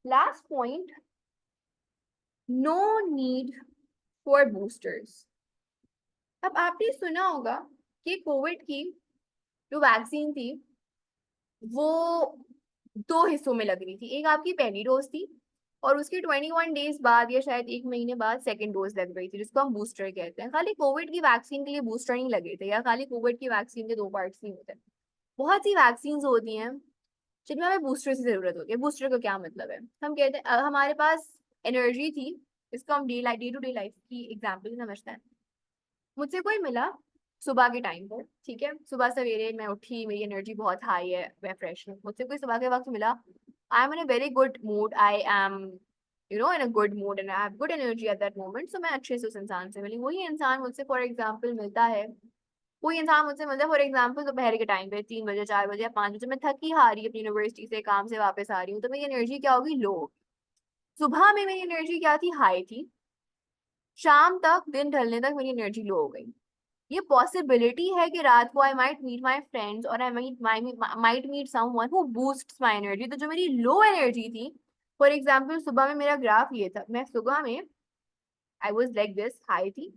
Last point, no need for boosters. अब आपने सुना होगा कि कोविड की जो वैक्सीन थी वो दो हिस्सों में लग रही थी। एक आपकी पहली डोज थी और उसके 21 डेज बाद या शायद एक महीने बाद सेकेंड डोज लग रही थी, जिसको हम बूस्टर कहते हैं। खाली कोविड की वैक्सीन के लिए बूस्टर नहीं लगे थे, या खाली कोविड की वैक्सीन के दो पार्ट्स नहीं होते। बहुत सी वैक्सीन होती हैं जिनमें हमें बूस्टर की जरूरत होती है। बूस्टर का क्या मतलब है? हम कहते हैं हमारे पास एनर्जी थी, इसको हम डे टू डे लाइफ की एग्जाम्पल समझते हैं। मुझसे कोई मिला सुबह के टाइम पर, ठीक है, सुबह सवेरे मैं उठी, मेरी एनर्जी बहुत हाई है, मैं फ्रेश हूँ। मुझसे कोई सुबह के वक्त मिला, I am in a very good mood, I am in a good mood and I have good energy at that moment, so मैं अच्छे से उस इंसान से मिली। वही इंसान मुझसे फॉर एग्जाम्पल मिलता है, कोई इंसान मुझसे मिलता है फॉर एग्जाम्पल दोपहर के टाइम पे 3 बजे 4 बजे या 5 बजे, मैं थकी हारी अपनी यूनिवर्सिटी से काम से वापस आ रही हूँ, तो मेरी एनर्जी क्या होगी? लो। सुबह में मेरी एनर्जी क्या थी? हाई थी। शाम तक, दिन ढलने तक मेरी एनर्जी लो हो गई। ये पॉसिबिलिटी है कि रात को I might meet my friends और I might meet someone who boosts my energy. तो जो मेरी लो एनर्जी थी, फॉर एग्जाम्पल सुबह में मेरा ग्राफ ये था, मैं सुबह में I was like this, high थी,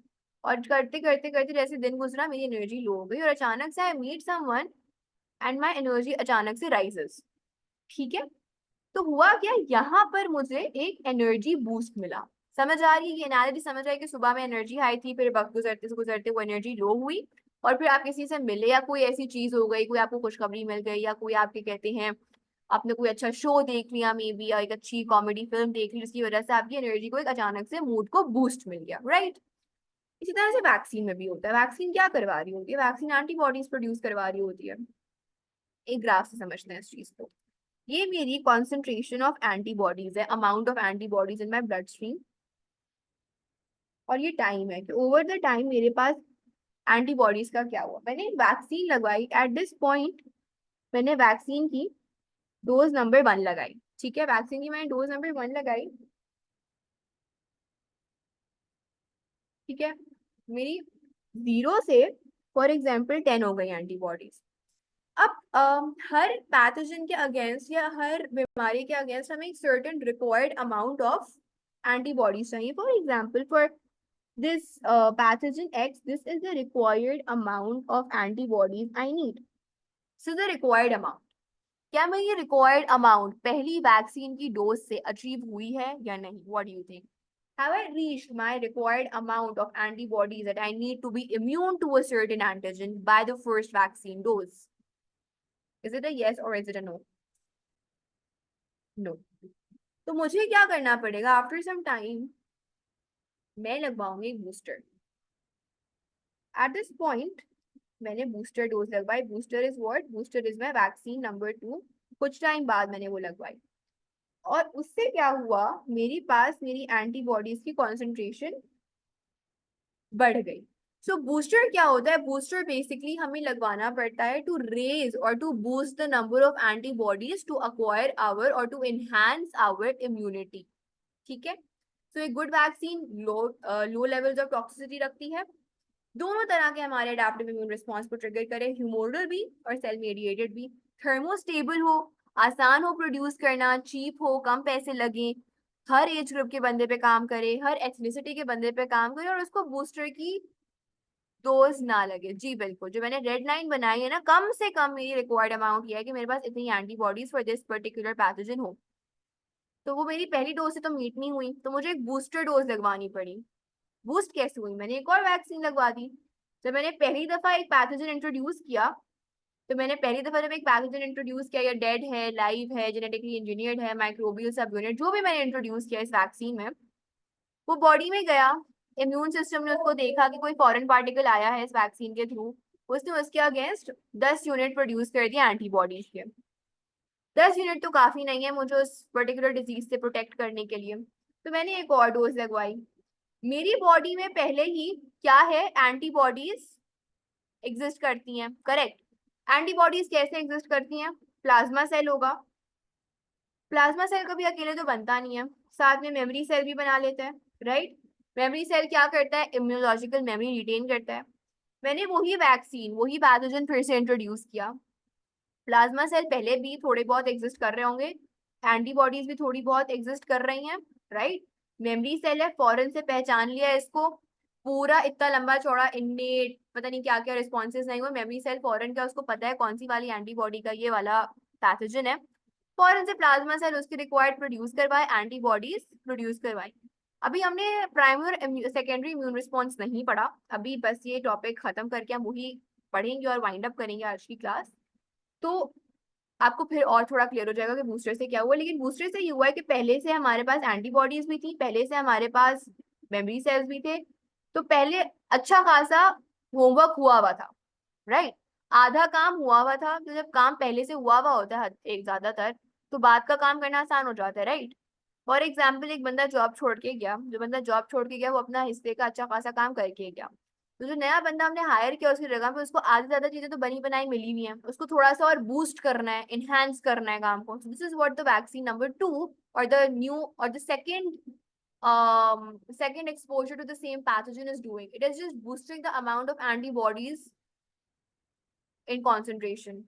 और करते करते करते जैसे दिन गुजरा मेरी एनर्जी लो हो गई और अचानक से I meet someone and my energy अचानक से राइजेस। ठीक है, तो हुआ क्या, यहाँ पर मुझे एक एनर्जी बूस्ट मिला। समझ आ रही है? ये एनालिसिस समझ आ रही है कि सुबह में एनर्जी हाई थी, फिर वक्त गुजरते से गुजरते वो एनर्जी लो हुई, और फिर आप किसी से मिले या कोई ऐसी चीज हो गई, कोई आपको खुशखबरी मिल गई, या कोई आपके कहते हैं आपने कोई अच्छा शो देख लिया मे बी, या एक अच्छी कॉमेडी फिल्म देख ली, जिसकी वजह से आपकी एनर्जी को एक अचानक से मूड को बूस्ट मिल गया, राइट? इसी तरह से वैक्सीन में भी होता है। वैक्सीन क्या करवा रही होती है? वैक्सीन एंटीबॉडीज प्रोड्यूस करवा रही होती है। एक ग्राफ से समझते हैं इस चीज को। ये मेरी कॉन्सेंट्रेशन ऑफ एंटीबॉडीज है, amount of antibodies in my blood stream, और ये टाइम है कि ओवर द टाइम मेरे पास एंटीबॉडीज का क्या हुआ। मैंने वैक्सीन लगवाई एट दिस पॉइंट, मैंने वैक्सीन की डोज नंबर 1 लगाई, ठीक है, वैक्सीन की मैंने डोज नंबर 1 लगाई, ठीक है, मेरी 0 से फॉर एग्जाम्पल 10 हो गई एंटीबॉडीज। अब हर पैथोजन के अगेंस्ट या हर बीमारी के अगेंस्ट हमें एक certain required amount of antibodies चाहिए। For example for this pathogen X, this is the required amount of antibodies I need. So the required amount, क्या मैं ये required amount पहली वैक्सीन की डोज से अचीव हुई है या नहीं? What do you think? Have I reached my required amount of antibodies that I need to be immune to a certain antigen by the first vaccine dose? Is it a yes or is it a no? No. तो मुझे क्या करना पड़ेगा? After some time मैं लगवाऊंगी booster. At this point मैंने booster dose लगवाई। Booster is what? Booster is my vaccine number 2। कुछ time बाद मैंने वो लगवाई, और उससे क्या हुआ, मेरे पास मेरी एंटीबॉडीज की कॉन्सेंट्रेशन बढ़ गई। सो बूस्टर क्या होता है? बूस्टर बेसिकली हमें लगवाना पड़ता है टू रेज और to boost the number of antibodies to acquire our और टू एनहांस आवर इम्यूनिटी। ठीक है, सो एक good vaccine low levels of toxicity रखती है, दोनों तरह के हमारे अडेप्टिव इम्यून रिस्पॉन्स को ट्रिगर करे, ह्यूमोरल भी और सेल मेडिएटेड भी, थर्मोस्टेबल हो, आसान हो प्रोड्यूस करना, चीप हो, कम पैसे लगे, हर एज ग्रुप के बंदे पे काम करे, हर एथनिसिटी के बंदे पे काम करे, और उसको बूस्टर की डोज ना लगे। जी बिल्कुल, जो मैंने रेड लाइन बनाई है ना, कम से कम मेरी रिक्वायर्ड अमाउंट ये है कि मेरे पास इतनी antibodies for this particular pathogen हो। तो वो मेरी पहली डोज से तो मीट नहीं हुई, तो मुझे एक बूस्टर डोज लगवानी पड़ी। बूस्ट कैसे हुई? मैंने एक और वैक्सीन लगवा दी। जब मैंने पहली दफा एक पैथोजन इंट्रोड्यूस किया, तो मैंने पहली दफा जब एक पैथोजन इंट्रोड्यूस किया, या डेड है, लाइव है, जेनेटिकली इंजीनियर्ड है, माइक्रोबियल सब यूनिट, जो भी मैंने इंट्रोड्यूस किया इस वैक्सीन में, वो बॉडी में गया। इम्यून सिस्टम ने उसको देखा कि कोई फॉरेन पार्टिकल आया है इस वैक्सीन के थ्रू, उसने उसके अगेंस्ट 10 यूनिट प्रोड्यूस कर दिया एंटीबॉडीज के। 10 यूनिट तो काफी नहीं है मुझे उस पर्टिकुलर डिजीज से प्रोटेक्ट करने के लिए, तो मैंने एक और डोज लगवाई। मेरी बॉडी में पहले ही क्या है? एंटीबॉडीज एग्जिस्ट करती हैं, करेक्ट? एंटीबॉडीज कैसे एग्जिस्ट करती हैं? प्लाज्मा सेल होगा, प्लाज्मा सेल कभी अकेले तो बनता नहीं है, साथ में मेमोरी सेल भी बना लेते हैं, राइट? मेमोरी सेल क्या करता है? इम्यूनोलॉजिकल मेमोरी रिटेन करता है। मैंने वही वैक्सीन, वही पैथोजन फिर से इंट्रोड्यूस किया। प्लाज्मा सेल पहले भी थोड़े बहुत एग्जिस्ट कर रहे होंगे, एंटीबॉडीज भी थोड़ी बहुत एग्जिस्ट कर रही हैं, राइट। मेमोरी सेल है, फौरन से पहचान लिया इसको, पूरा इतना लंबा चौड़ा इन्नेट पता नहीं क्या क्या रिस्पॉन्सेज नहीं हुए, मेमोरी सेल फौरन क्या उसको पता है कौन सी वाली एंटीबॉडी का ये वाला पैथोजन है, फौरन से प्लाज्मा सेल उसकी रिक्वायर्ड प्रोड्यूस करवाए, एंटीबॉडीज प्रोड्यूस करवाई। अभी हमने प्राइमरी और सेकेंडरी इम्यून रिस्पॉन्स नहीं पढ़ा, अभी बस ये टॉपिक खत्म करके हम वही पढ़ेंगे और वाइंड अप करेंगे आज की क्लास। तो आपको फिर और थोड़ा क्लियर हो जाएगा कि बूस्टर से क्या हुआ। लेकिन बूस्टर से ये हुआ है कि पहले से हमारे पास एंटीबॉडीज भी थी, पहले से हमारे पास मेमोरी सेल्स भी थे, तो पहले अच्छा खासा होमवर्क हुआ हुआ था, राइट। आधा काम हुआ हुआ था, तो जब काम पहले से हुआ हुआ होता है एक ज्यादातर, तो बाद का काम करना आसान हो जाता है, राइट। फॉर एग्जाम्पल एक बंदा जॉब छोड़ के गया, जो बंदा जॉब छोड़ के गया वो अपना हिस्से का अच्छा खासा काम करके गया, तो जो नया बंदा हमने हायर किया उसकी जगह पे उसको आधी ज्यादा चीजें तो बनी बनाई मिली हुई हैं, उसको थोड़ा सा और बूस्ट करना है, इनहेंस करना है काम को। This is what the vaccine number 2 और द न्यू और the second exposure to the same pathogen is doing. It is just boosting the amount of antibodies in concentration.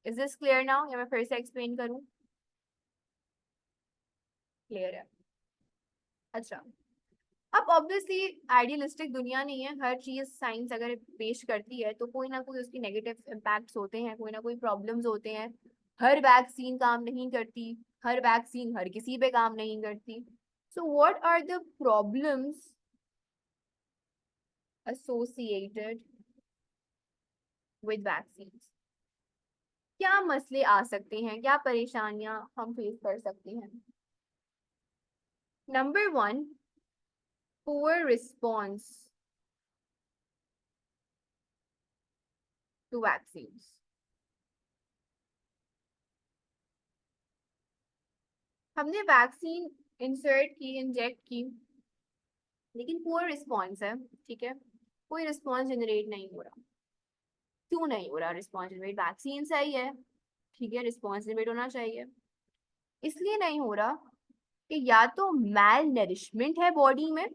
Is this clear now? या मैं फिर से explain करूं? Clear है। अच्छा, अब ऑब्वियसली आइडियलिस्टिक दुनिया नहीं है, हर चीज साइंस अगर पेश करती है तो कोई ना कोई उसकी नेगेटिव इम्पैक्ट्स होते हैं, कोई ना कोई प्रॉब्लम्स होते हैं। हर वैक्सीन काम नहीं करती, हर वैक्सीन हर किसी पे काम नहीं करती। So what are the problems associated with vaccines? क्या मसले आ सकते हैं, क्या परेशानियां हम फेस कर सकते हैं? Number 1, poor response to vaccines. हमने वैक्सीन इंसर्ट की, इंजेक्ट की, लेकिन पुअर रिस्पॉन्स है, ठीक है, कोई रिस्पॉन्स जनरेट नहीं हो रहा। क्यों नहीं हो रहा रिस्पॉन्स जनरेट? वैक्सीन सही है, ठीक है, रिस्पॉन्स जनरेट होना चाहिए। इसलिए नहीं हो रहा कि या तो मैल नरिशमेंट है बॉडी में,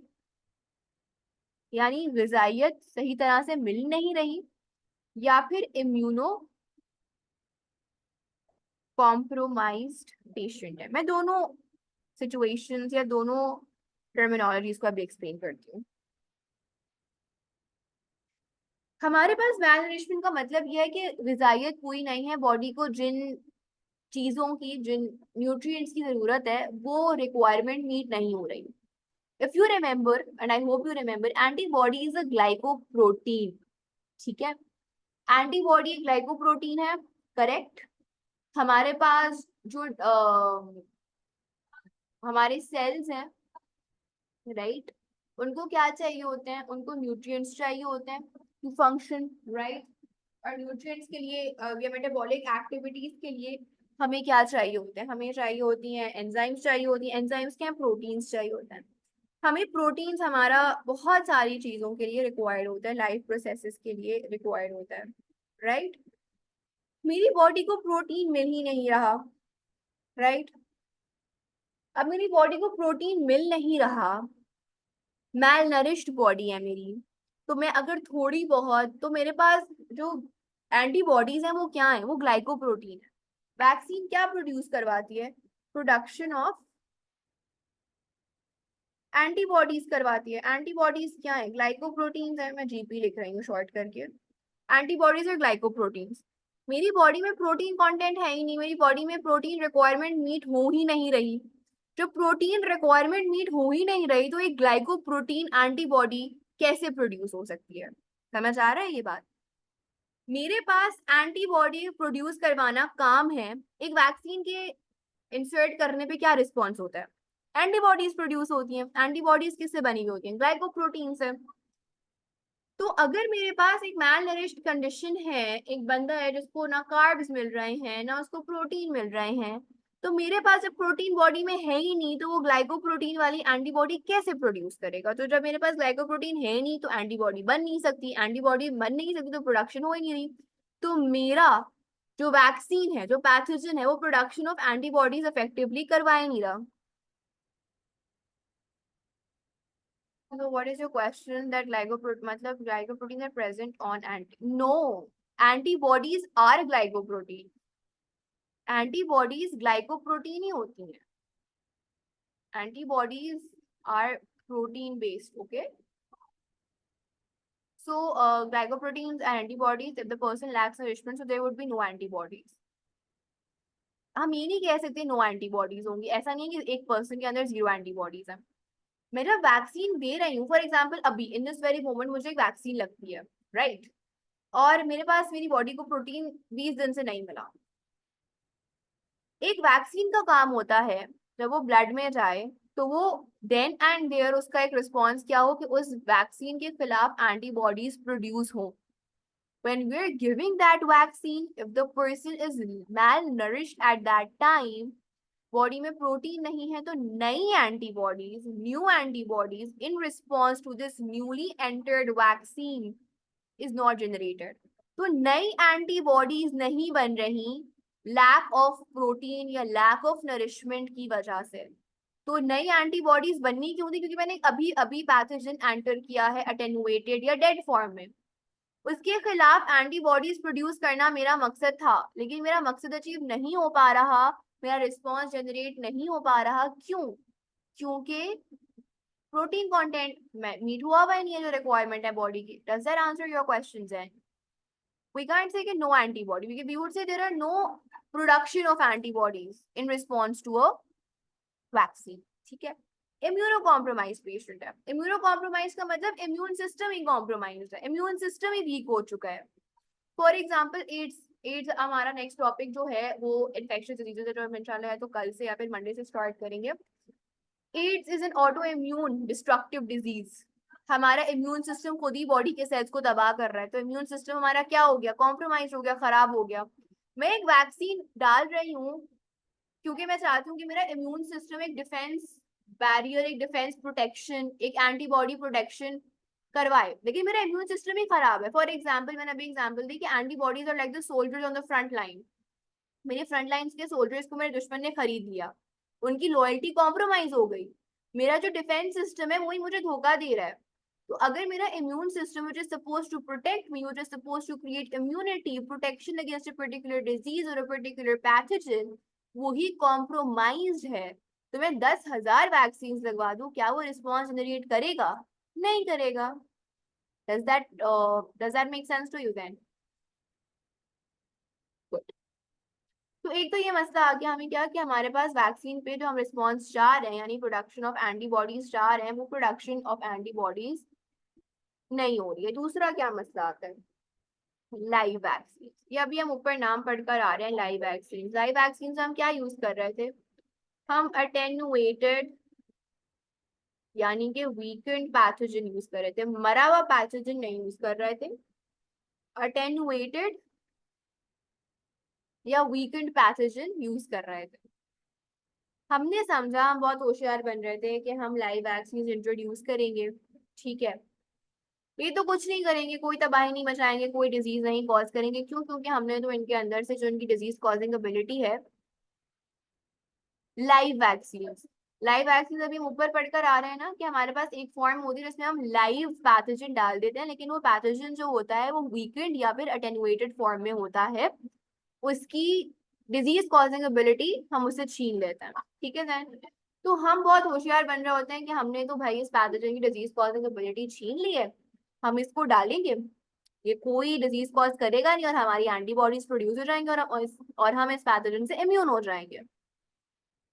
यानी ग़िज़ाइयत सही तरह से मिल नहीं रही, या फिर इम्यूनो कॉम्प्रोमाइज्ड पेशेंट है। मैं दोनों सिचुएशंस या दोनों टर्मिनोलॉजीज को अभी एक्सप्लेन करती हूँ। हमारे पास मैल नरिशमेंट का मतलब यह है कि ग़िज़ाइयत पूरी नहीं है, बॉडी को जिन चीजों की, जिन न्यूट्रिएंट्स की जरूरत है वो रिक्वायरमेंट मीट नहीं हो रही। If you remember and I hope you remember, antibody is a glycoprotein, ठीक है। एंटीबॉडी ग्लाइकोप्रोटीन है, करेक्ट। हमारे पास जो हमारे सेल्स हैं, राइट, उनको क्या चाहिए होते हैं? उनको न्यूट्रिएंट्स चाहिए होते हैं टू फंक्शन, राइट। और न्यूट्रिएंट्स के लिए या मेटाबॉलिक एक्टिविटीज के लिए हमें क्या चाहिए होते हैं? हमें चाहिए होती हैं एंजाइम्स, चाहिए होती हैं एंजाइम्स क्या, प्रोटीन्स चाहिए होते हैं। हमें प्रोटीन्स हमारा बहुत सारी चीजों के लिए रिक्वायर्ड होता है, लाइफ प्रोसेसेस के लिए रिक्वायर्ड होता है, राइट। मेरी बॉडी को प्रोटीन मिल ही नहीं रहा, राइट। अब मेरी बॉडी को प्रोटीन मिल नहीं रहा, मैल नरिश्ड बॉडी है मेरी, तो मैं अगर थोड़ी बहुत, तो मेरे पास जो एंटीबॉडीज हैं वो क्या है? वो ग्लाइकोप्रोटीन है। वैक्सीन क्या प्रोड्यूस करवाती है? प्रोडक्शन ऑफ एंटीबॉडीज करवाती है। एंटीबॉडीज क्या है? ग्लाइकोप्रोटीन्स है, मैं जीपी लिख रही हूँ शॉर्ट करके। एंटीबॉडीज और ग्लाइकोप्रोटीन्स। मेरी बॉडी में प्रोटीन कंटेंट है ही नहीं, मेरी बॉडी में प्रोटीन रिक्वायरमेंट मीट हो ही नहीं रही। जो प्रोटीन रिक्वायरमेंट मीट हो ही नहीं रही, तो एक ग्लाइकोप्रोटीन एंटीबॉडी कैसे प्रोड्यूस हो सकती है? समझ आ रहा है ये बात? मेरे पास एंटीबॉडी प्रोड्यूस करवाना काम है, एक वैक्सीन के इंसर्ट करने पे क्या रिस्पॉन्स होता है? एंटीबॉडीज प्रोड्यूस होती हैं। एंटीबॉडीज किससे बनी हुई होती हैं? ग्लाइकोप्रोटीन से। तो अगर मेरे पास एक मैल नरिश्ड कंडीशन है, एक बंदा है जिसको ना कार्ब्स मिल रहे हैं ना उसको प्रोटीन मिल रहे हैं, तो मेरे पास जब प्रोटीन बॉडी में है ही नहीं, तो वो ग्लाइकोप्रोटीन वाली एंटीबॉडी कैसे प्रोड्यूस करेगा? तो जब मेरे पास ग्लाइकोप्रोटीन है ही नहीं तो एंटीबॉडी बन नहीं सकती, एंटीबॉडी बन नहीं सकती तो प्रोडक्शन हो ही नहीं रही। तो मेरा जो वैक्सीन है, जो पैथोजन है, वो प्रोडक्शन ऑफ एंटीबॉडीज इफेक्टिवली करवा ही नहीं रहा। So what is your question that glycoproteins are present on No, antibodies are glycoprotein. Antibodies glycoprotein ही होती हैं. Antibodies are protein based. Okay. So, glycoproteins and antibodies, if the person lacks nourishment, so there would be no antibodies. हम ये नहीं कह सकते no antibodies होंगी. ऐसा नहीं है कि एक पर्सन के अंदर जीरो एंटीबॉडीज है. मैं जब वैक्सीन दे रही हूँ, फॉर एग्जाम्पल अभी इन दिस वेरी मोमेंट मुझे एक वैक्सीन लगती है, राइट right? और मेरे पास मेरी बॉडी को प्रोटीन 20 दिन से नहीं मिला. एक वैक्सीन का काम होता है जब वो ब्लड में जाए तो वो देन एंड देयर उसका एक रिस्पॉन्स क्या हो कि उस वैक्सीन के खिलाफ एंटीबॉडीज प्रोड्यूस हो. When we're giving that vaccine, if the person is malnourished at that time, body में प्रोटीन नहीं है, तो नई antibodies, new antibodies in response to this newly entered vaccine is not generated. तो नई एंटीबॉडीज नहीं बन रही लैक ऑफ प्रोटीन या लैक ऑफ नरिशमेंट की वजह से. तो नई एंटीबॉडीज बननी क्यों थी? क्योंकि मैंने अभी अभी पैथोजन एंटर किया है अटेनुएटेड या डेड फॉर्म में. उसके खिलाफ एंटीबॉडीज प्रोड्यूस करना मेरा मकसद था, लेकिन मेरा मकसद अचीव नहीं हो पा रहा, मेरा रिस्पॉन्स जनरेट नहीं हो पा रहा. क्यों? क्योंकि प्रोटीन कंटेंट मीट हुआ हुआ नहीं है जो रिक्वायरमेंट है बॉडी की. Does that answer your questions? And we can't say कि no antibody, we would say there are no production of antibodies in response to a vaccine. ठीक है. इम्यूनो कॉम्प्रोमाइज पेशेंट है. इम्यूनो कॉम्प्रोमाइज का मतलब immune system ही compromise है, immune system ही weak हो चुका है. For example AIDS. एड्स हमारा नेक्स्ट टॉपिक जो है वो इन्फेक्शियस डिजीजेस है, जो हम इंशाल्लाह है तो कल से या फिर मंडे से स्टार्ट करेंगे. AIDS is an auto immune destructive disease. हमारा इम्यून सिस्टम खुद ही बॉडी के सेल्स को तबाह कर रहा है. तो इम्यून सिस्टम हमारा क्या हो गया? कॉम्प्रोमाइज हो गया, खराब हो गया. मैं एक वैक्सीन डाल रही हूँ क्योंकि मैं चाहती हूँ कि मेरा इम्यून सिस्टम एक डिफेंस बैरियर, एक डिफेंस प्रोटेक्शन, एक एंटीबॉडी प्रोटेक्शन करवाए, लेकिन मेरा इम्यून सिस्टम ही खराब है. फॉर एग्जाम्पल मैंने अभी एग्जाम्पल दी कि antibodies are like the soldiers on the front line. मेरे फ्रंट लाइन के सोल्जर्स को मेरे दुश्मन ने खरीद लिया, उनकी लॉयल्टी कॉम्प्रोमाइज हो गई. मेरा जो डिफेंस सिस्टम है वही मुझे धोखा दे रहा है. तो अगर मेरा immune system which is suppose to protect me, which is suppose to create immunity, protection against a particular disease और अ पर्टिकुलर पैथोजन, वही कॉम्प्रोमाइज है, तो मैं 10,000 वैक्सीन लगवा दूं, क्या वो रिस्पॉन्स जनरेट करेगा? नहीं करेगा. does that make sense to you then? Good. तो एक तो ये मसला आ गया हमें क्या कि हमारे पास वैक्सीन पे जो हम रिस्पॉन्स चाह रहे हैं यानी प्रोडक्शन ऑफ एंटीबॉडीज चाह रहे हैं, वो प्रोडक्शन ऑफ एंटीबॉडीज नहीं हो रही है. दूसरा क्या मसला आता है? Live vaccine. ये अभी हम ऊपर नाम पढ़कर आ रहे हैं. लाइव वैक्सीन, लाइव वैक्सीन से हम क्या यूज कर रहे थे? हम अटेनुएटेड यानी कि वीकेंड पैथोजन यूज कर रहे थे, मरा हुआ पैथोजन नहीं यूज कर रहे थे. अटेनुएटेड या वीकेंड पैथोजन यूज कर रहे थे. हमने समझा, हम बहुत होशियार बन रहे थे कि हम लाइव वैक्सीन इंट्रोड्यूस करेंगे. ठीक है. ये तो कुछ नहीं करेंगे, कोई तबाही नहीं मचाएंगे, कोई डिजीज नहीं कॉज करेंगे. क्यों? क्योंकि हमने तो इनके अंदर से जो इनकी डिजीज कॉजिंग एबिलिटी है, लाइव वैक्सीन. लाइव वैक्सीन अभी हम ऊपर पढ़कर आ रहे हैं ना कि हमारे पास एक फॉर्म होती है जिसमें हम लाइव पैथोजन डाल देते हैं, लेकिन वो पैथोजन जो होता है वो वीकेंड या फिर अटेनुएटेड फॉर्म में होता है. उसकी डिजीज कॉजिंग एबिलिटी हम उससे छीन लेते हैं. ठीक है सर. तो हम बहुत होशियार बन रहे होते हैं कि हमने तो भाई इस पैथोजन की डिजीज कॉजिंग एबिलिटी छीन ली है, हम इसको डालेंगे, ये कोई डिजीज कॉज करेगा नहीं और हमारी एंटीबॉडीज प्रोड्यूस हो जाएंगे और हम इस पैथोजन से इम्यून हो जाएंगे.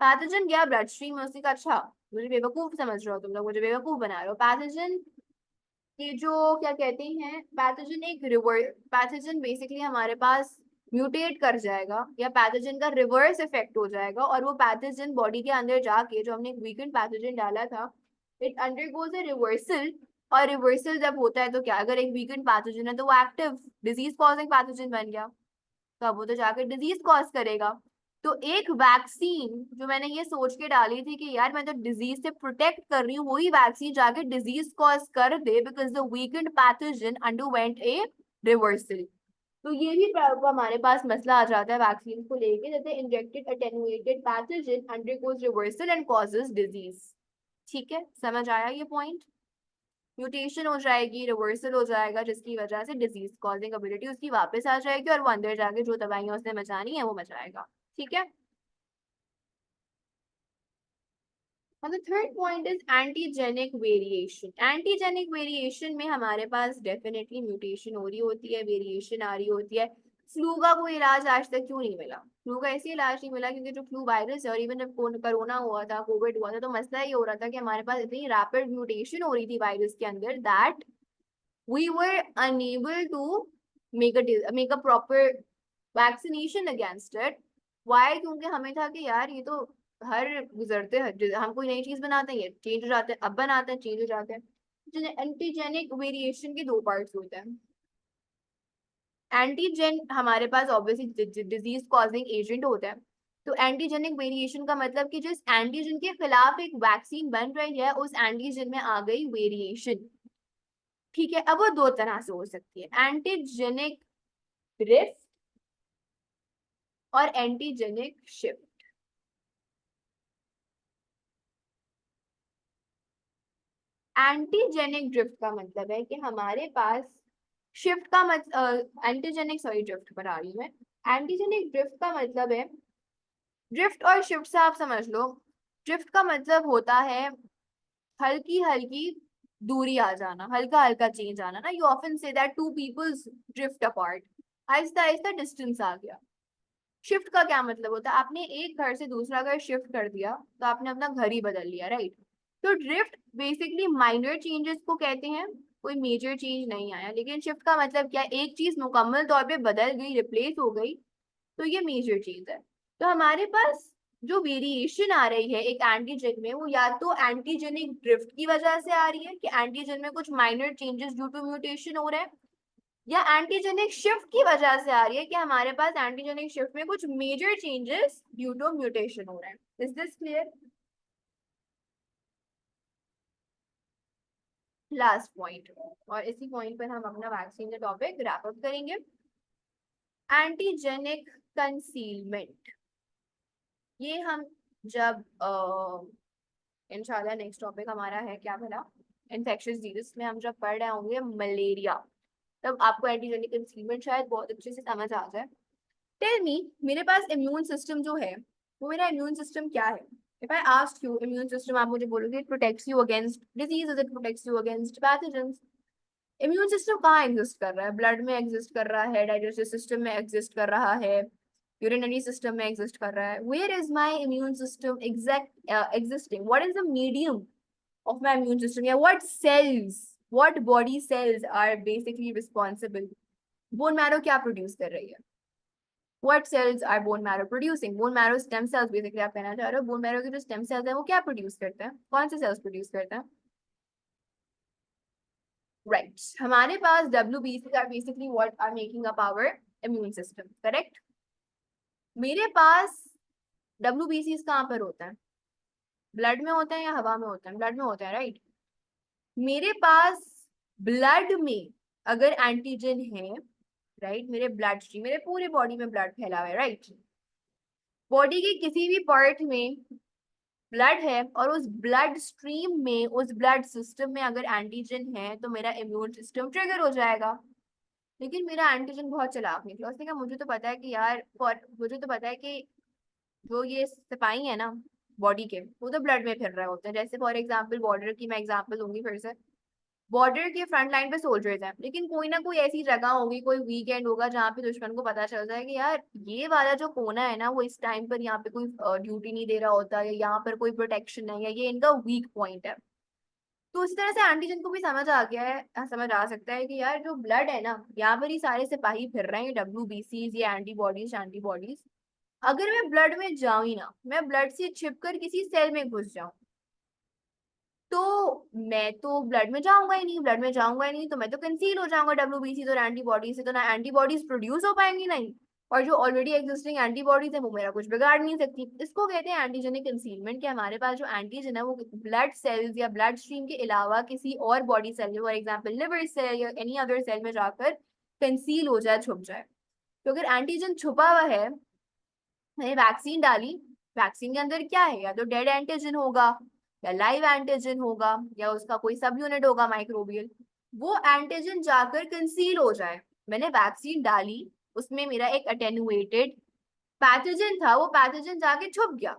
पैथोजन गया ब्लड स्ट्रीम में, उसने कहा अच्छा मुझे बेवकूफ समझ रहे हो तुम लोग, मुझे बेवकूफ बना रहे हो. पैथोजन ये जो क्या कहते हैं, पैथोजन एक पैथोजन बेसिकली हमारे पास म्यूटेट कर जाएगा या पैथोजन का रिवर्स इफेक्ट हो जाएगा और वो पैथोजन बॉडी के अंदर जाके, जो हमने एक वीकेंड पैथोजन डाला था, इट अंडरगोज अ रिवर्सल. और रिवर्सल जब होता है तो क्या, अगर एक वीकेंड पैथोजन है तो वो एक्टिव डिजीज कॉजिंग पैथोजन बन गया, तो अब वो तो जाकर डिजीज कॉज करेगा. तो एक वैक्सीन जो मैंने ये सोच के डाली थी कि यार मैं तो डिजीज से प्रोटेक्ट कर रही हूँ, वही वैक्सीन जाके डिजीज कॉज कर दे because the weakened pathogen underwent a reversal. तो ये भी हमारे पास मसला आ जाता है वैक्सीन को लेके, जैसे injected attenuated pathogen undergoes reversal and causes disease. ठीक है, समझ आया ये पॉइंट? म्यूटेशन हो जाएगी, रिवर्सल हो जाएगा, जिसकी वजह से डिजीज कॉजिंग एबिलिटी उसकी वापस आ जाएगी और वो अंदर जाके जो दवाइयां उसने मचानी है वो मचाएगा. ठीक है। और the third point is antigenic variation. Antigenic variation में हमारे पास डेफिनेटली म्यूटेशन हो रही होती है, वेरिएशन आ रही होती है। फ्लू का कोई इलाज आज तक क्यों नहीं मिला? फ्लू का ऐसे इलाज नहीं मिला क्योंकि जो फ्लू वायरस है, और इवन जब कोरोना हुआ था, कोविड हुआ था, तो मसला ये हो रहा था कि हमारे पास इतनी रैपिड म्यूटेशन हो रही थी वायरस के अंदर that we were unable to make a proper vaccination against it. Why? क्योंकि हमें था कि यार ये तो हर गुजरते हम कोई नई चीज बनाते हैं, ये चेंज हो जाते हैं, अब बनाते हैं, चेंज हो जाते हैं। एंटीजेनिक वेरिएशन के दो पार्ट्स होते हैं। एंटीजेन हमारे पास ऑब्वियसली डिजीज कॉजिंग एजेंट होता है। तो एंटीजेनिक वेरिएशन का मतलब कि जिस एंटीजन के खिलाफ एक वैक्सीन बन रही है, उस एंटीजन में आ गई वेरिएशन। ठीक है, अब वो दो तरह से हो सकती है, एंटीजेनिक ड्रिफ्ट और एंटीजेनिक शिफ्ट। एंटीजेनिक ड्रिफ्ट का मतलब है कि हमारे पास शिफ्ट का मतलब एंटीजेनिक, सॉरी ड्रिफ्ट पर आ रही हूँ मैं। एंटीजेनिक ड्रिफ्ट का मतलब है, ड्रिफ्ट और शिफ्ट से आप समझ लो। ड्रिफ्ट का मतलब होता है हल्की हल्की दूरी आ जाना, हल्का हल्का चेंज आना ना। You often see that two peoples drift apart, आहिस्ता आहिस्ता डिस्टेंस आ गया। शिफ्ट का क्या मतलब होता है? आपने एक घर से दूसरा घर शिफ्ट कर दिया, तो आपने अपना घर ही बदल लिया, राइट? तो ड्रिफ्ट बेसिकली माइनर चेंजेस को कहते हैं, कोई मेजर चेंज नहीं आया। लेकिन शिफ्ट का मतलब क्या? एक चीज मुकम्मल तौर पे बदल गई, रिप्लेस हो गई, तो ये मेजर चीज है। तो हमारे पास जो वेरिएशन आ रही है एक एंटीजन में, वो या तो एंटीजेनिक ड्रिफ्ट की वजह से आ रही है कि एंटीजन में कुछ minor changes due to mutation हो रहे हैं, या एंटीजेनिक शिफ्ट की वजह से आ रही है कि हमारे पास एंटीजेनिक शिफ्ट में कुछ major changes due to mutation हो रहे हैं। Is this clear? Last point, और इसी पॉइंट पर हम अपना वैक्सीन का टॉपिक रैप अप करेंगे। Antigenic concealment. ये हम जब इंशाल्लाह नेक्स्ट टॉपिक हमारा है क्या भला, इन्फेक्शियस डिजीज में हम जब पढ़ रहे होंगे मलेरिया, तब आपको एंटीजेनिक कंसीलमेंट शायद बहुत अच्छे से समझ आ जाए। टेल मी, मेरे पास इम्यून सिस्टम जो है, वो मेरा इम्यून सिस्टम क्या है? If I ask you immune system, आप मुझे बोलोगे it protects you against diseases, it protects you against pathogens. Immune system कहाँ एग्जिस्ट कर रहा है? ब्लड में एग्जिस्ट कर रहा है, डाइजेस्टिव सिस्टम में एग्जिस्ट कर रहा है, यूरिनरी सिस्टम में एग्जिस्ट कर रहा है। Where is my immune system exact existing? What is the medium of my immune system? Yeah, what cells, what body cells are basically responsible? Bone marrow क्या produce कर रही है? What cells are bone marrow producing? Bone marrow stem cells basically आप कहना चाह रहे हो। bone marrow के जो stem cells है वो क्या प्रोड्यूस करते हैं? कौन से सेल्स प्रोड्यूस करते हैं? राइट, हमारे पास WBCs are basically what are making up our immune system, correct? मेरे पास WBCs कहाँ पर होता है? ब्लड में होता है या हवा में होता है? ब्लड में होता है, राइट? मेरे पास ब्लड में अगर एंटीजन है, राइट, मेरे ब्लड स्ट्रीम, मेरे पूरे बॉडी में ब्लड फैला हुआ है, राइट? बॉडी के किसी भी पार्ट में ब्लड है और उस ब्लड स्ट्रीम में, उस ब्लड सिस्टम में अगर एंटीजन है, तो मेरा इम्यून सिस्टम ट्रिगर हो जाएगा। लेकिन मेरा एंटीजन बहुत चालाक निकला, उसने कहा मुझे तो पता है कि यार, मुझे तो पता है कि जो ये सिपाही है ना बॉडी के, वो तो ब्लड में फिर रहे होते हैं। जैसे फॉर एग्जाम्पल बॉर्डर की मैं एग्जाम्पल दूंगी फिर से। बॉर्डर के फ्रंट लाइन पे सोल्जर्स हैं, लेकिन कोई ना कोई ऐसी जगह होगी, कोई वीकेंड होगा जहाँ पे दुश्मन को पता चलता है कि यार ये वाला जो कोना है ना, वो इस टाइम पर यहाँ पे कोई ड्यूटी नहीं दे रहा होता, या यहाँ पर कोई प्रोटेक्शन नहीं है, ये इनका वीक पॉइंट है। तो उसी तरह से एंटीजन को भी समझ आ गया है, समझ आ सकता है कि यार जो ब्लड है ना, यहाँ पर ही सारे सिपाही फिर रहे हैं, WBCs, ये एंटीबॉडीज एंटीबॉडीज। अगर मैं ब्लड में जाऊं ही ना, मैं ब्लड से छिपकर किसी सेल में घुस जाऊं, तो मैं तो ब्लड में जाऊंगा ही नहीं, ब्लड में जाऊंगा ही नहीं तो मैं तो कंसील हो जाऊंगा WBC और एंटीबॉडी से, तो ना एंटीबॉडीज प्रोड्यूस हो पाएंगी नहीं, और जो ऑलरेडी एग्जिस्टिंग एंटीबॉडीज है वो मेरा कुछ बिगाड़ नहीं सकती। इसको कहते हैं एंटीजेनिक कंसीलमेंट, कि हमारे पास जो एंटीजन है वो ब्लड सेल्स या ब्लड स्ट्रीम के अलावा किसी और बॉडी सेल में, फॉर एग्जाम्पल लिवर सेल या एनी अदर सेल में जाकर कंसील हो जाए, छुप जाए। तो अगर एंटीजन छुपा हुआ है, मैंने वैक्सीन डाली, वैक्सीन के अंदर क्या है? या तो डेड एंटीजन होगा, या लाइव एंटीजन होगा, या उसका कोई सब यूनिट होगा माइक्रोबियल। वो एंटीजन जाकर कंसील हो जाए। मैंने वैक्सीन डाली, उसमें मेरा एक अटेनुएटेड पैथोजन था, वो पैथोजन जाके छुप गया।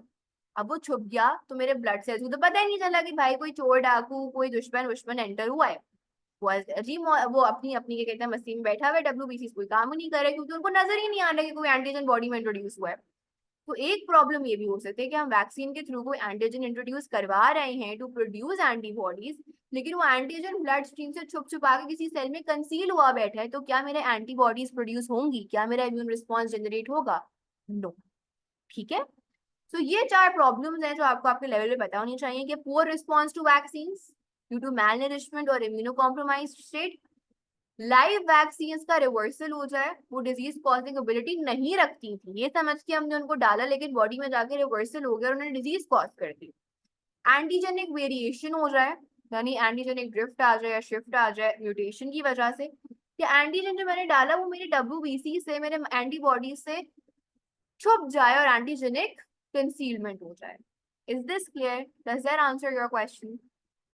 अब वो छुप गया तो मेरे ब्लड सेल्स को तो पता ही नहीं चला कि भाई कोई चोर डाकू कोई दुश्मन दुश्मन एंटर हुआ है। वो वो अपनी अपनी क्या कहते हैं मस्ती में बैठा हुआ है, WBC कोई काम ही नहीं कर रहा है, क्योंकि उनको नजर ही नहीं आ रहा कि कोई एंटीजन बॉडी में इंट्रोड्यूस हुआ है। तो एक प्रॉब्लम ये भी हो सकती है कि हम वैक्सीन के थ्रू कोई एंटीजन इंट्रोड्यूस करवा रहे हैं टू प्रोड्यूस एंटीबॉडीज, लेकिन वो एंटीजन ब्लड स्ट्रीम से छुप छुपा के किसी सेल में कंसील हुआ बैठा है, तो क्या मेरे एंटीबॉडीज प्रोड्यूस होंगी, क्या मेरा इम्यून रिस्पॉन्स जनरेट होगा? नो। ठीक है। तो ये चार प्रॉब्लम्स हैं जो आपको आपके लेवल पे पता होनी चाहिए कि poor response to vaccine due to malnourishment और immuno compromise state, live vaccine का रिवर्सल हो जाए, वो डिजीज कॉजिंग एबिलिटी नहीं रखती थी, ये समझ के हमने उनको डाला लेकिन बॉडी में जाके रिवर्सल हो गया और उन्होंने डिजीज कॉज कर दी। एंटीजेनिक वेरिएशन हो जाए, यानी एंटीजेनिक ड्रिफ्ट आ जाए या शिफ्ट आ जाए म्यूटेशन की वजह से, कि एंटीजन जो मैंने डाला वो मेरे WBC से मेरे एंटीबॉडी से छुप जाए और एंटीजेनिक कंसीलमेंट हो जाए। Is this clear? Does that answer your question?